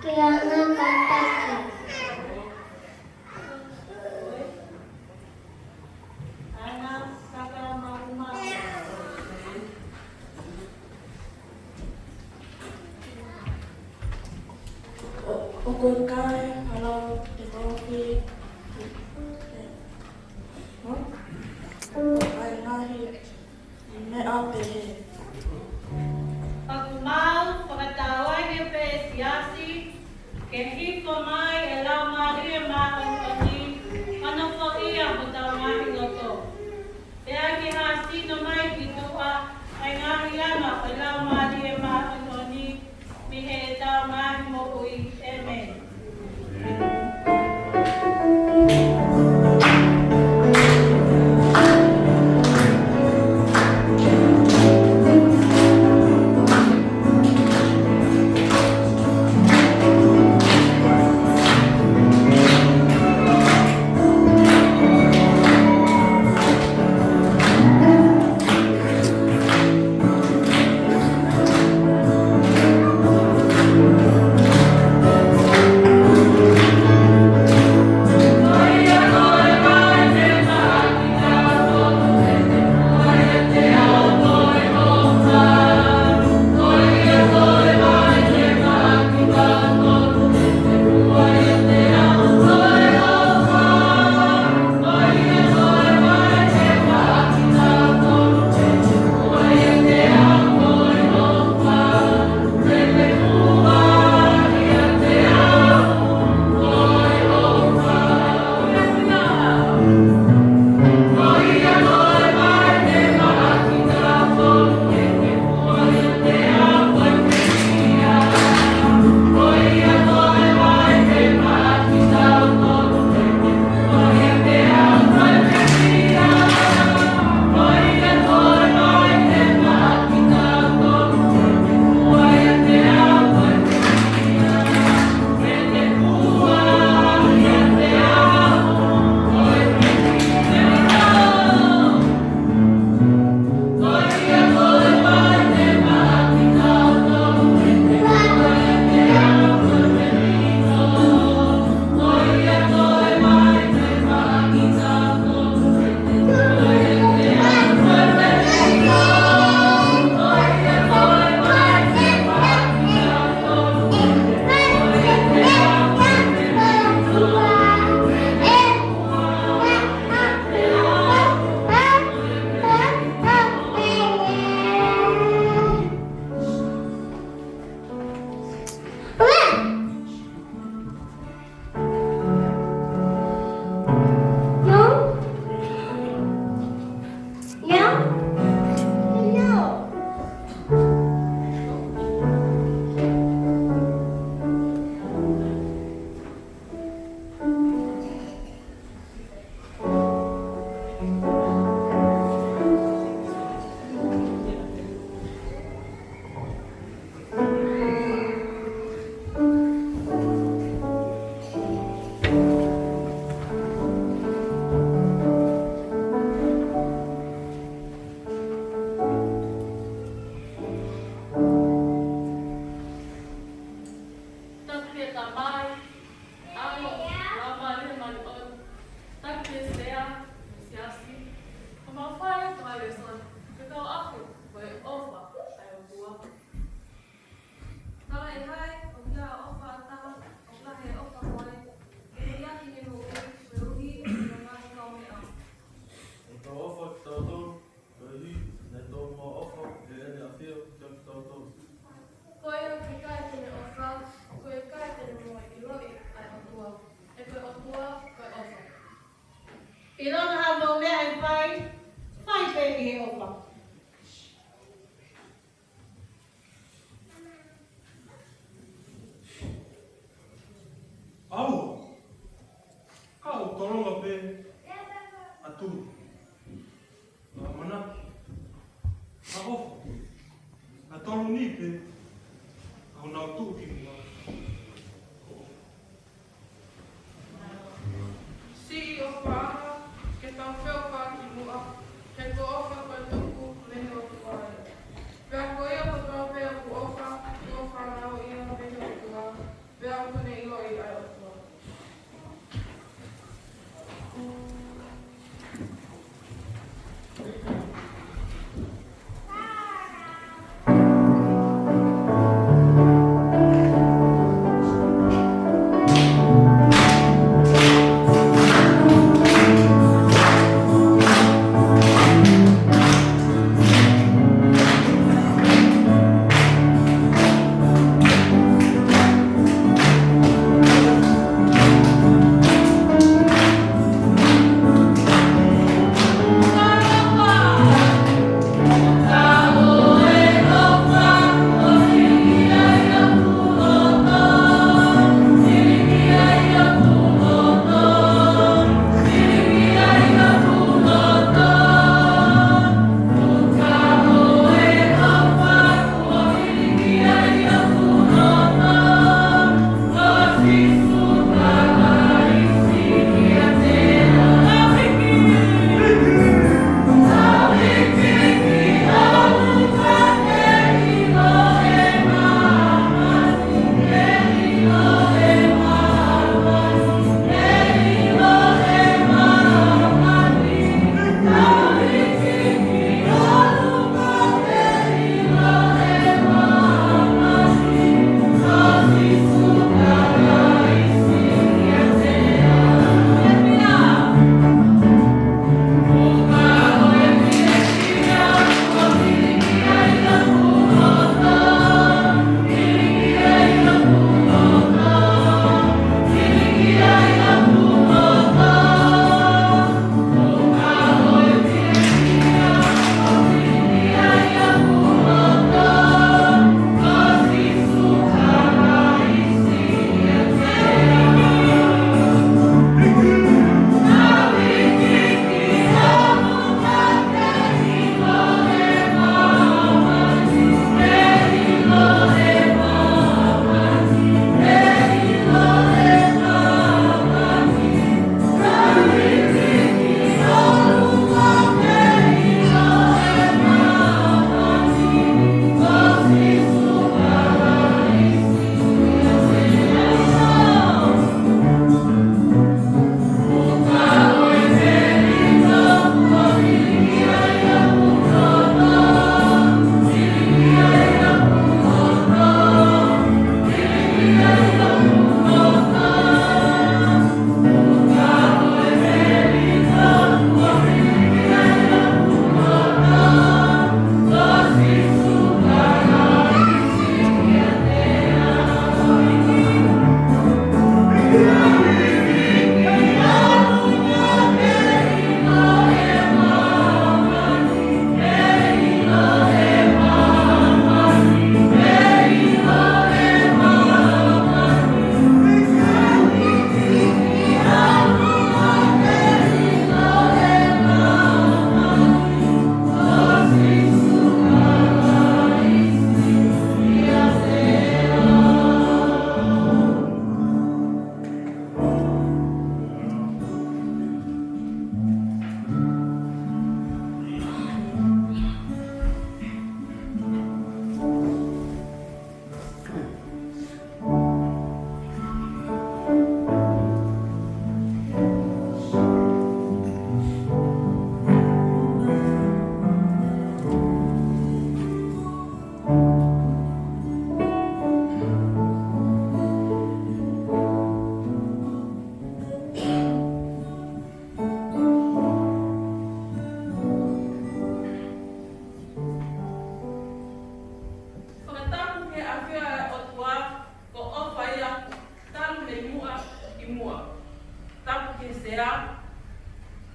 Kaya nga Pagmau, pagkatawag niya pa siyasi, kaya po may alaw Maria makakani, ano po iya butaw mahiloto. Kaya kihasi no may bituwa, ay ngahiyama alaw Maria makakani, miheta mahimo ui. Amen.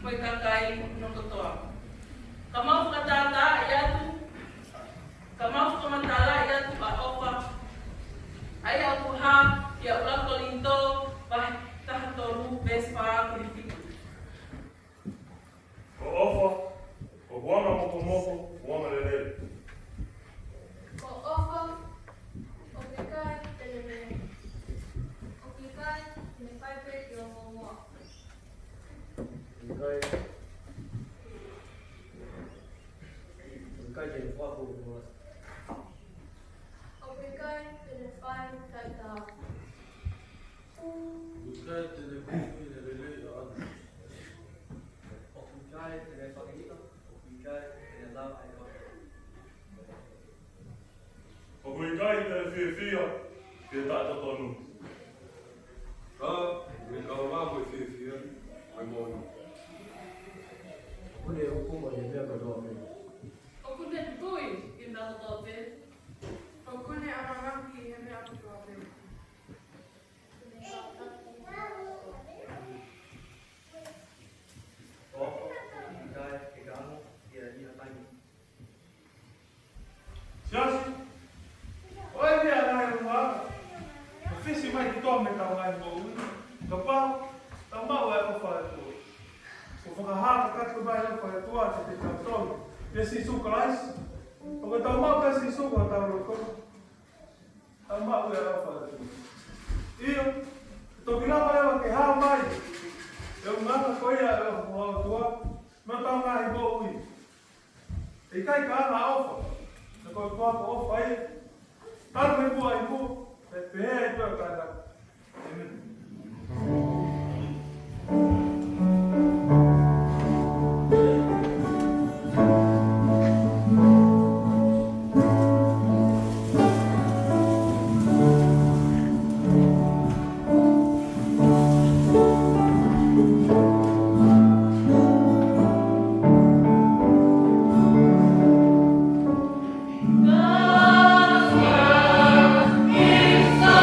Fakakatoa. Kamafkatata yatu. Kamafkamatala yatu baofa. Ayaw ha ya ulang kolinto bah tahatoru bespa kritik. Ofa, o buona mokomoko, buona lele. O ofa, o pekai, teleme. O pekai, telefaipe, yomomoa. O pekai, telefai, kaita. O kui kai te fia, te tata tonu. We go along with this here. I'm on. O kune tui kinda tote. O kune amarangi, heme apukape. Siasi, oi mea nai uma. O fisi mai ki tome tau ngai mo ui. Ka pau, tau mau e ofa e tua. O whakahaka katu mai ofa e tua te tau tonu. Te si suka laisi. O ka tau mau ka si suka tau roko. Tau mau e ofa e tua. Io, toki lama ewa ke hao mai. E o ngana koia e ofa e tua. Ma tau ngai mo ui. E kai ka ana ofa. Na koe kuako ofa i. Taru me mua i mua. E pehe e tua kāna. Amen. God is so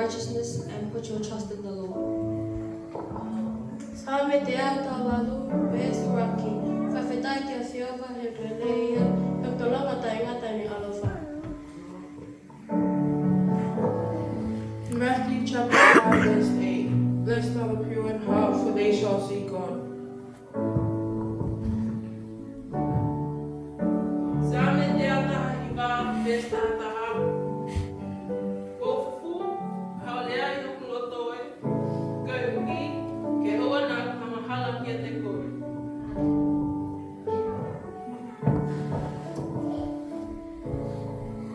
righteousness and put your trust in the Lord. Salme te ata walu, besu raki, whawhetai kia whiowa he peleia, he tolanga ta ingata ni alofa. Matthew chapter 5 verse 8. Blessed are the pure in heart, for they shall see God. Samen te ata iwa besta ata hau. Ko fufu, haolea i no kuloto e. Kai uki, ke hoa na kamahala kia te koe.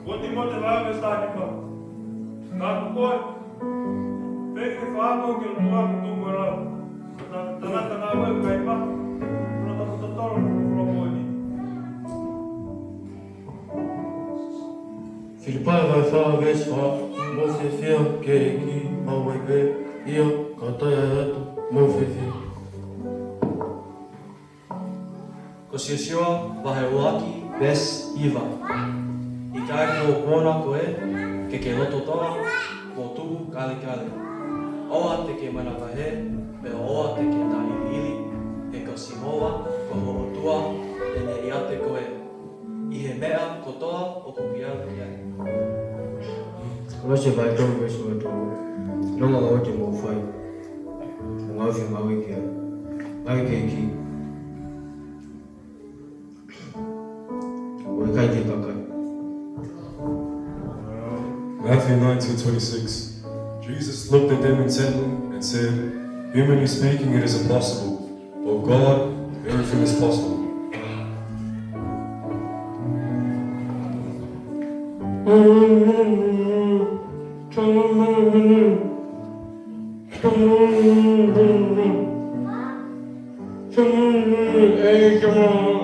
Wati mo te wā me stāni pa. Kā kukoi, pēki whāko ki lo mua kutungu e rau. Tanata ngā weu kai pa, kuna tapu tatoro kukuro moini. Filipai vai wha ves wha, mo whi whia ke ki mawai ke, ia ka tai ai atu, mo whi whia. Ko siosiwa wahe uaki bes iwa. I kai ko kona koe, ke loto toa, ko tuku kale kale. Oa te ke mana wahe, me oa te ke tahi ili, he ko simoa, ko ho tua, e ne i ate koe. I he mea kotoa o kupiau ki ai. Kolose vai tau ves wha tau, longa o te mo whai, mo ngawhi maui ki ai, maui ke ki. O e kai te kakai. Matthew 19:26. Jesus looked at them intently and said, "Humanly speaking, it is impossible, but with God, everything is possible." Hey, come on.